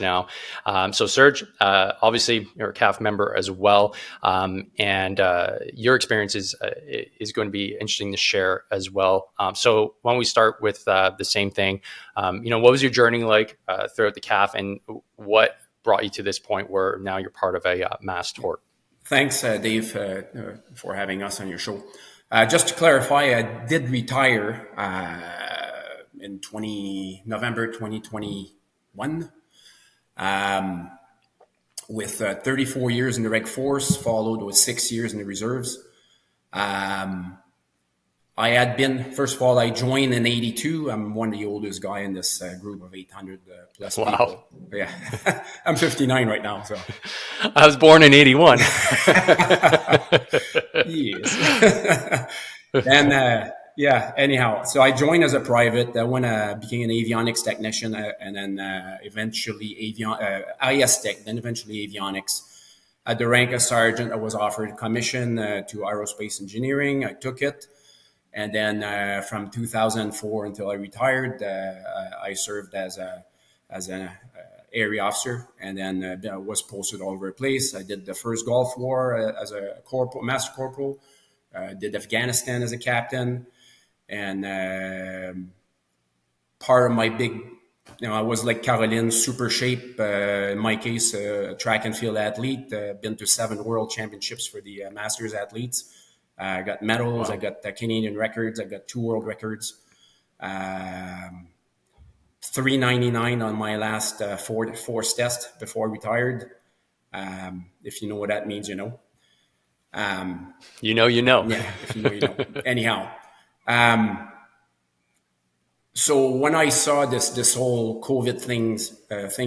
now. So Serge, obviously you're a CAF member as well, and your experience is going to be interesting to share as well. So why don't we start with the same thing? What was your journey like throughout the CAF, and what brought you to this point where now you're part of a mass tort? Thanks, Dave, for having us on your show. Just to clarify, I did retire in November 2021 with 34 years in the Reg Force, followed with 6 years in the reserves. I had been, first of all, I joined in 82. I'm one of the oldest guy in this group of 800 plus Wow. people. Yeah, I'm 59 right now. So I was born in 81. yes. And yeah, anyhow, so I joined as a private. I went became an avionics technician, and then eventually IS tech, then eventually avionics. At the rank of sergeant, I was offered commission to aerospace engineering. I took it. And then from 2004 until I retired, I served as an area officer, and then was posted all over the place. I did the first Gulf War as a master corporal. Did Afghanistan as a captain, and part of my big, I was like Caroline, super shape. In my case, track and field athlete. Been to 7 world championships for the masters athletes. I got medals. Wow. I got Canadian records. I got 2 world records. 399 on my last force test before I retired. If you know what that means, you know. You know. Yeah, if you know, you know. Anyhow, so when I saw this whole COVID thing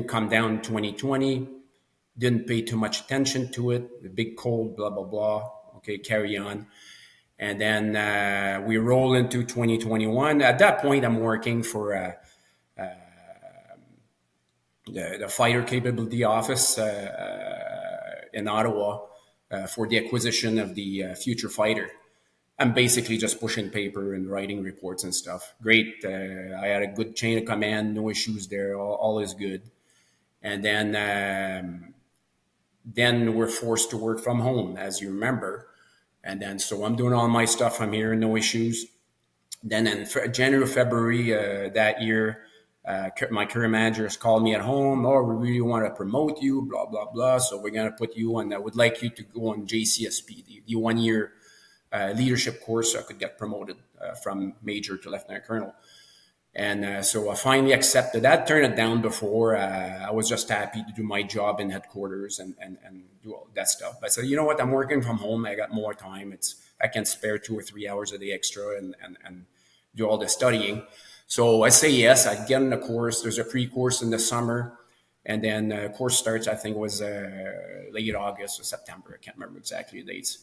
come down in 2020, didn't pay too much attention to it. The big cold, blah blah blah. Okay, carry on. And then we roll into 2021. At that point, I'm working for the Fighter Capability Office in Ottawa for the acquisition of the future fighter. I'm basically just pushing paper and writing reports and stuff. Great. I had a good chain of command, no issues there. All is good. And then we're forced to work from home, as you remember. And then so I'm doing all my stuff from here, no issues. Then in January, February that year, my career managers called me at home. Oh, we really want to promote you, blah, blah, blah. So we're going to put you on, I would like you to go on JCSP, the 1 year leadership course, so I could get promoted from major to lieutenant colonel. And so I finally accepted that, turned it down before. I was just happy to do my job in headquarters and do all that stuff. But I said, you know what, I'm working from home. I got more time. I can spare 2 or 3 hours a day extra and do all the studying. So I say yes, I get in the course. There's a pre-course in the summer. And then course starts, I think it was late August or September. I can't remember exactly the dates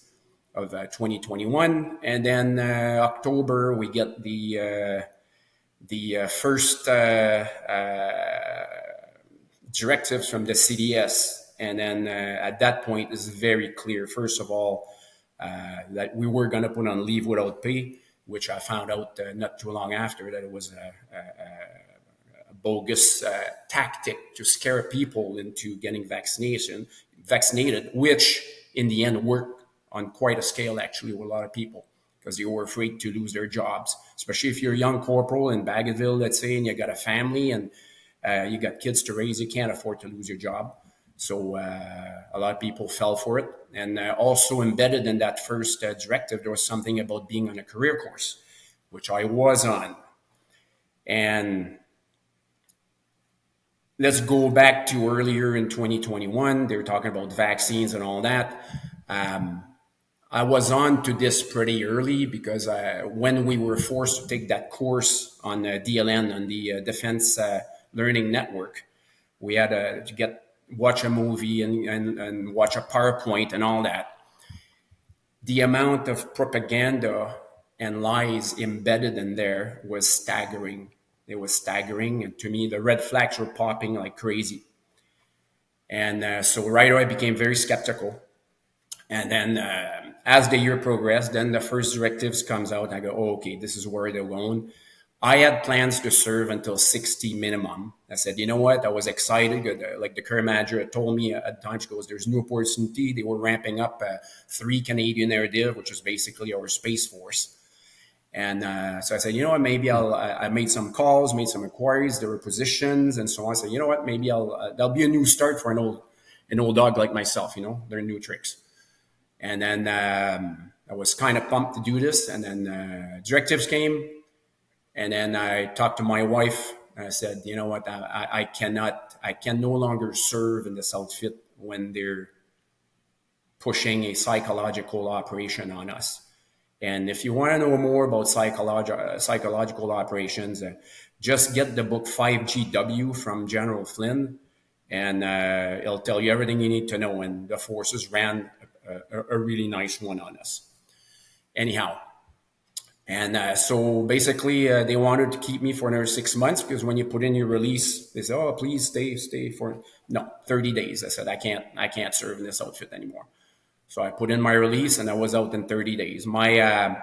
of 2021. And then October, we get the first directives from the CDS. And then at that point, it's very clear, first of all, that we were going to put on leave without pay, which I found out not too long after that it was a bogus tactic to scare people into getting vaccinated, which in the end worked on quite a scale, actually, with a lot of people, because they were afraid to lose their jobs, especially if you're a young corporal in Bagotville, let's say, and you got a family and you got kids to raise, you can't afford to lose your job. So a lot of people fell for it. And also embedded in that first directive, there was something about being on a career course, which I was on. And let's go back to earlier in 2021. They were talking about vaccines and all that. I was on to this pretty early because when we were forced to take that course on DLN, on the Defense Learning Network, we had to watch a movie and watch a PowerPoint and all that. The amount of propaganda and lies embedded in there was staggering. It was staggering. And to me, the red flags were popping like crazy. And so right away, I became very skeptical. And then as the year progressed, then the first directives comes out. And I go, oh, okay, this is where they're going. I had plans to serve until 60 minimum. I said, you know what? I was excited. Like the career manager had told me at the time, she goes, there's no opportunity. They were ramping up 3 Canadian Air Div, which is basically our Space Force. And so I said, you know what, maybe I made some calls, made some inquiries, there were positions and so on. I said, you know what, maybe that'll be a new start for an old dog like myself, learn new tricks. And then I was kind of pumped to do this. And then directives came. And then I talked to my wife and I said, you know what, I can no longer serve in this outfit when they're pushing a psychological operation on us. And if you want to know more about psychological operations, just get the book 5GW from General Flynn, and it'll tell you everything you need to know. And the forces ran a really nice one on us. Anyhow, and so basically, they wanted to keep me for another 6 months because when you put in your release, they say, "Oh, please stay for 30 days." I said, I can't serve in this outfit anymore." So I put in my release, and I was out in 30 days. My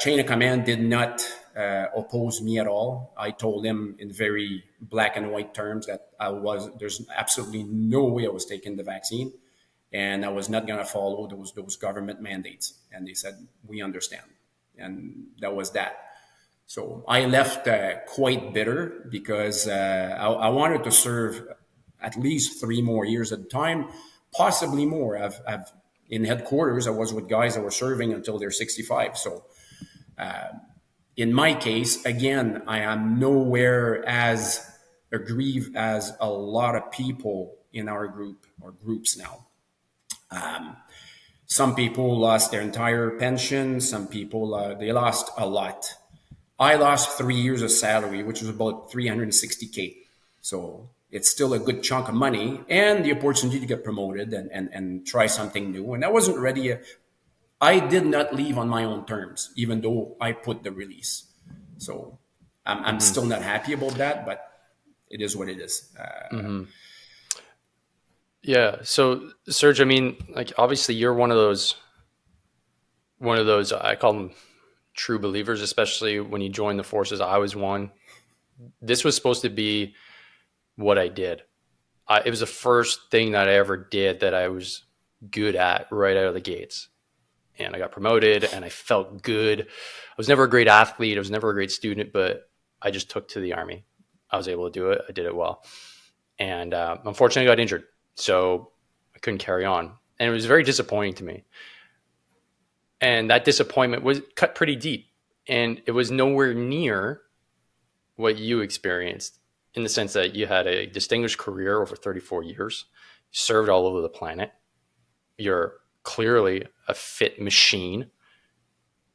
chain of command did not oppose me at all. I told him in very black and white terms that there's absolutely no way I was taking the vaccine, and I was not going to follow those government mandates. And they said, we understand. And that was that. So I left quite bitter because I wanted to serve at least 3 more years at a time, possibly more. I've in headquarters, I was with guys that were serving until they're 65. So in my case, again, I am nowhere as aggrieved as a lot of people in our group or groups now. Some people lost their entire pension. Some people, they lost a lot. I lost 3 years of salary, which was about 360K. So it's still a good chunk of money and the opportunity to get promoted and try something new. And I wasn't ready. I did not leave on my own terms, even though I put the release. So I'm still not happy about that, but it is what it is. Yeah. So Serge, I mean, like obviously you're one of those I call them true believers, especially when you join the forces. I was one. This was supposed to be what I did. It was the first thing that I ever did that I was good at right out of the gates. And I got promoted and I felt good. I was never a great athlete. I was never a great student, but I just took to the Army. I was able to do it. I did it well. And unfortunately, I got injured. So I couldn't carry on. And it was very disappointing to me. And that disappointment was cut pretty deep. And it was nowhere near what you experienced, in the sense that you had a distinguished career over 34 years, served all over the planet. You're clearly a fit machine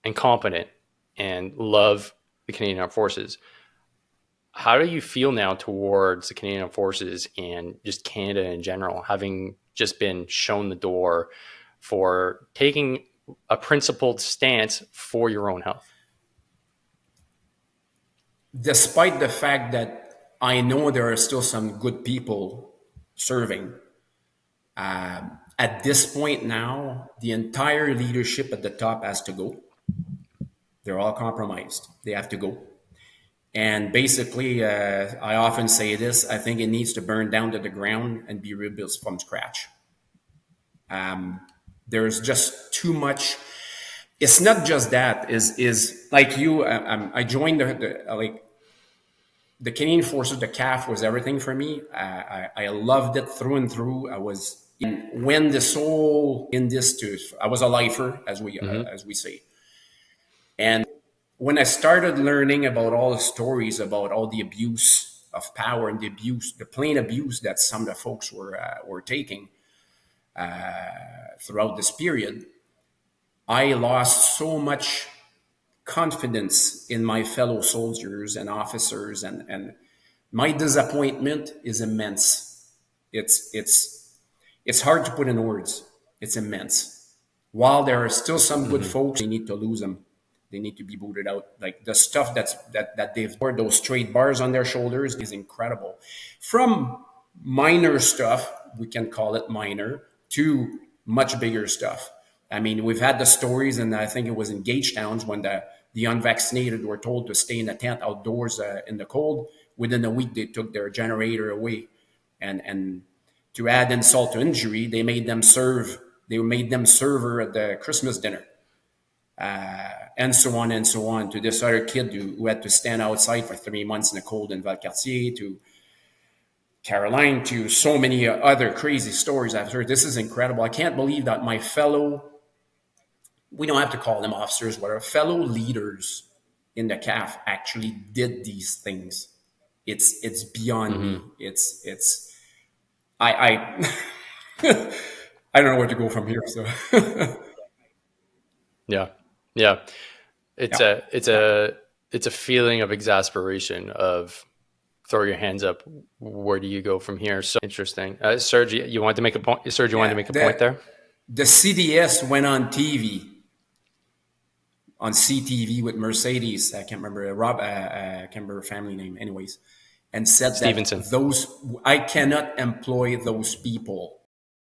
and competent and love the Canadian Armed Forces. How do you feel now towards the Canadian Armed Forces and just Canada in general, having just been shown the door for taking a principled stance for your own health? Despite the fact that I know there are still some good people serving, at this point now, the entire leadership at the top has to go. They're all compromised. They have to go. And basically, I often say this, I think it needs to burn down to the ground and be rebuilt from scratch. There's just too much. It's not just that. Is like you. I joined the Canadian Forces. The CAF was everything for me. I loved it through and through. I was when the soul in this too. I was a lifer, as we say. And when I started learning about all the stories about all the abuse of power and the plain abuse that some of the folks were taking throughout this period, I lost so much confidence in my fellow soldiers and officers, and my disappointment is immense. It's hard to put in words. It's immense. While there are still some good folks, they need to lose them. They need to be booted out. Like the stuff that they've wore, those straight bars on their shoulders is incredible. From minor stuff, we can call it minor, to much bigger stuff. I mean, we've had the stories, and I think it was in Gage Towns when The unvaccinated were told to stay in a tent outdoors in the cold. Within a week, they took their generator away, and to add insult to injury, they made them serve. They made them server at the Christmas dinner, and so on and so on. To this other kid who had to stand outside for 3 months in the cold in Valcartier, to Caroline, to so many other crazy stories I've heard. This is incredible. I can't believe that my fellow, we don't have to call them officers, but our fellow leaders in the CAF actually did these things. It's beyond me. Mm-hmm. It's I I don't know where to go from here. So Yeah. Yeah. It's yeah, yeah. it's a feeling of exasperation of throw your hands up. Where do you go from here? So interesting. Serge, you wanted to make a point. Serge, you wanted to Yeah, make a point there. the CDS went on TV, on CTV with Mercedes. I can't remember I can't remember her family name, anyways, and said that Stevenson. those I cannot employ those people.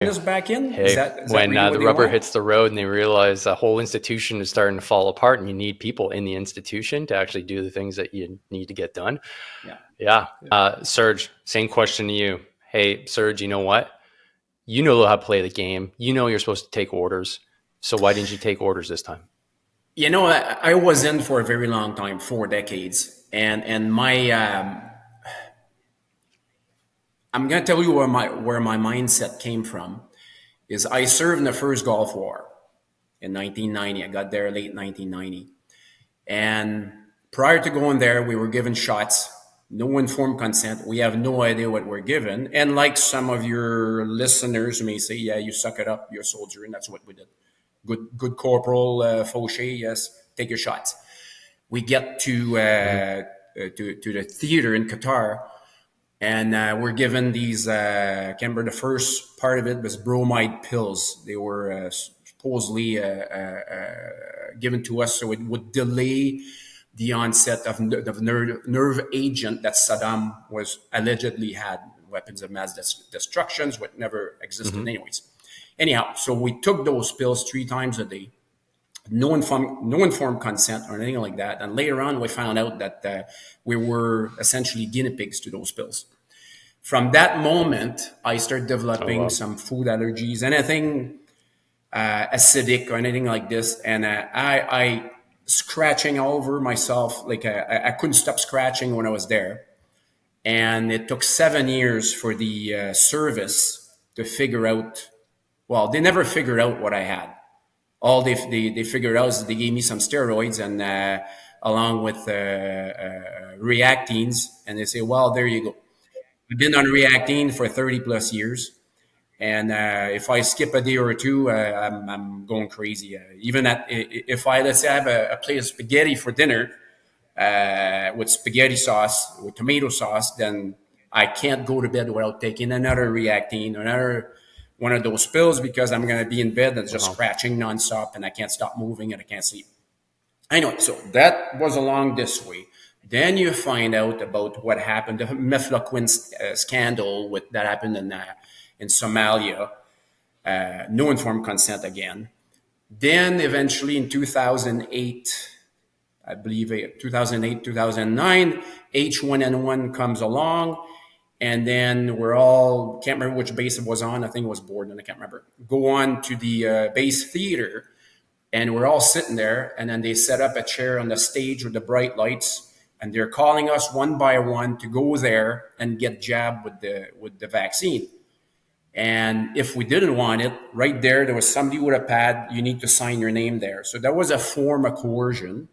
Us back in, Hey, is that when really what the they rubber want? hits the road and they realize the whole institution is starting to fall apart and you need people in the institution to actually do the things that you need to get done. Yeah. Yeah. Serge, same question to you. Hey, Serge, you know what? You know how to play the game. You know you're supposed to take orders. So why didn't you take orders this time? You know, I was in for a very long time, 4 decades, and my I'm going to tell you where my mindset came from. Is I served in the first Gulf War in 1990. I got there late 1990, and prior to going there, we were given shots. No informed consent. We have no idea what we're given. And like some of your listeners may say, yeah, you suck it up, you're a soldier, and that's what we did. Good Corporal Faucher, yes, take your shots. We get Mm-hmm. to the theater in Qatar, and we're given these. I can't remember, the first part of it was bromide pills. They were supposedly given to us so it would delay the onset of nerve agent that Saddam was allegedly had, weapons of mass destructions, what never existed Mm-hmm. anyways. Anyhow, so we took those pills 3 times a day. No informed consent or anything like that. And later on, we found out that we were essentially guinea pigs to those pills. From that moment, I started Oh, developing wow. some food allergies, anything acidic or anything like this. And I scratching all over myself. Like I couldn't stop scratching when I was there. And it took 7 years for the service to figure out. Well, they never figured out what I had. All they figured out is they gave me some steroids and along with reactines, and they say, well, there you go. I've been on reactine for 30 plus years. And if I skip a day or two, I'm going crazy. Even if I, let's say I have a plate of spaghetti for dinner with spaghetti sauce, with tomato sauce, then I can't go to bed without taking another reactine, another one of those pills, because I'm going to be in bed and just Wow. scratching nonstop and I can't stop moving and I can't sleep. I know. So that was along this way. Then you find out about what happened, the mefloquine scandal that happened in Somalia. No informed consent again. Then eventually in 2008, I believe 2008, 2009, H1N1 comes along. And then we're all, can't remember which base it was on. I think it was Borden, I can't remember. Go on to the base theater, and we're all sitting there, and then they set up a chair on the stage with the bright lights, and they're calling us one by one to go there and get jabbed with the vaccine. And if we didn't want it, right there was somebody with a pad. You need to sign your name there. So that was a form of coercion.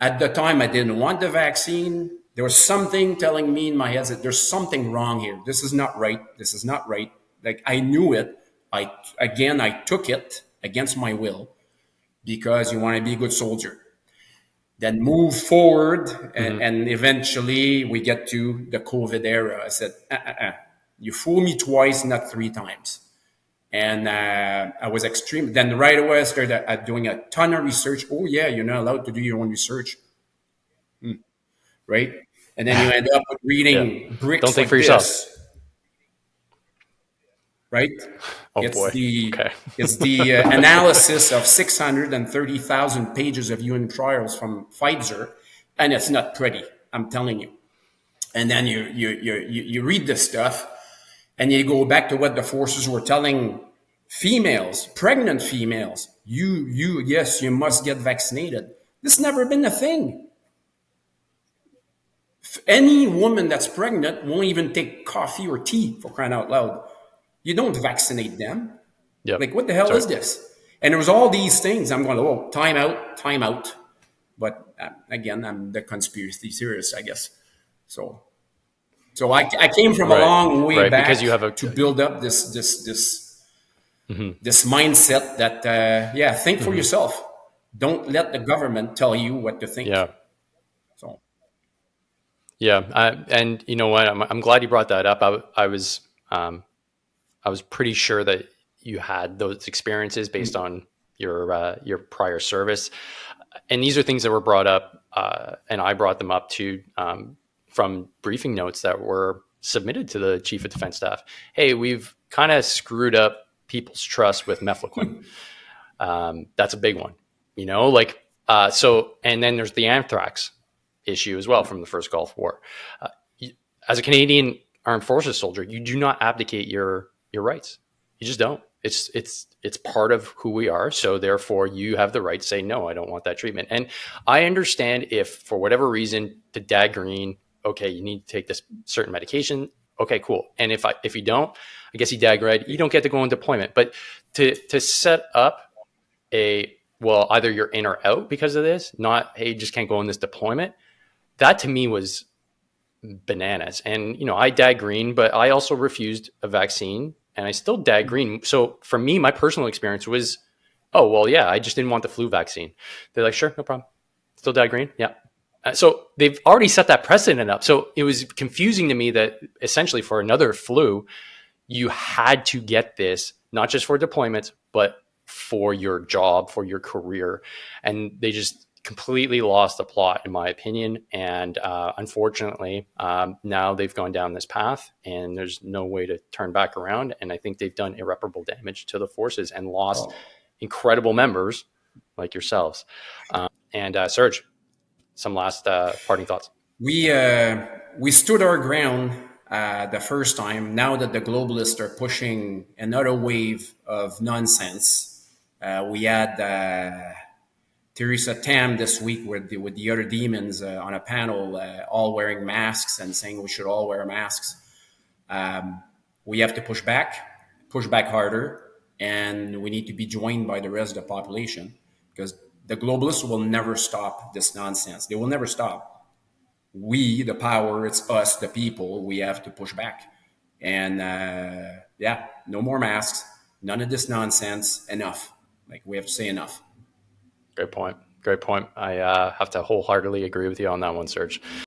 At the time, I didn't want the vaccine. There was something telling me in my head that there's something wrong here. This is not right. This is not right. Like I knew it. I took it against my will because you want to be a good soldier. Then move forward, Mm-hmm. and eventually we get to the COVID era. I said, you fool me twice, not 3 times. And I was extreme. Then right away I started doing a ton of research. Oh yeah, you're not allowed to do your own research, right? And then you end up Yeah. reading Don't bricks think for like yourself. this. right? Oh It's boy. the Okay. it's the analysis of 630,000 pages of human trials from Pfizer, and it's not pretty. I'm telling you. And then you read this stuff, and you go back to what the forces were telling females, pregnant females. Yes, you must get vaccinated. This has never been a thing. Any woman that's pregnant won't even take coffee or tea, for crying out loud. You don't vaccinate them. Yep. Like, what the hell Sorry. is this? And there was all these things. I'm going, oh, time out, time out. But again, I'm the conspiracy theorist, I guess. So, so I came from a Right. long way Right. Because back you have a. to build up this Mhm. this mindset that yeah, think for Mhm. yourself. Don't let the government tell you what to think. Yeah. So Yeah. And you know what? I'm glad you brought that up. Um, I was pretty sure that you had those experiences based on your prior service, and these are things that were brought up, and I brought them up to from briefing notes that were submitted to the chief of defense staff. Hey, we've kind of screwed up people's trust with mefloquine. That's a big one, like so. And then there's the anthrax issue as well from the first Gulf War. Uh, as a Canadian armed forces soldier, you do not abdicate your rights. You just don't. It's part of who we are. So therefore, you have the right to say no. I don't want that treatment. And I understand if for whatever reason to Dad Green, okay, you need to take this certain medication. Okay, cool. And if you don't, I guess you Dad Red, you don't get to go on deployment. But to set up a well, either you're in or out because of this, not hey, you just can't go on this deployment. That to me was bananas. And I Dad Green, but I also refused a vaccine, and I still Dad Green. So for me, my personal experience was, oh well, yeah, I just didn't want the flu vaccine. They're like, sure, no problem. Still Dad Green, yeah. So they've already set that precedent up. So it was confusing to me that essentially for another flu, you had to get this not just for deployments, but for your job, for your career, and they just completely lost the plot, in my opinion. And unfortunately, now they've gone down this path, and there's no way to turn back around. And I think they've done irreparable damage to the forces and lost oh, incredible members like yourselves. And Serge, some last parting thoughts. we stood our ground the first time. Now that the globalists are pushing another wave of nonsense, we had Theresa Tam this week with the other demons on a panel, all wearing masks and saying we should all wear masks. We have to push back harder, and we need to be joined by the rest of the population because the globalists will never stop this nonsense. They will never stop. We, the power, it's us, the people, we have to push back. And yeah, no more masks, none of this nonsense, enough. Like, we have to say enough. Great point. Great point. I have to wholeheartedly agree with you on that one, Serge.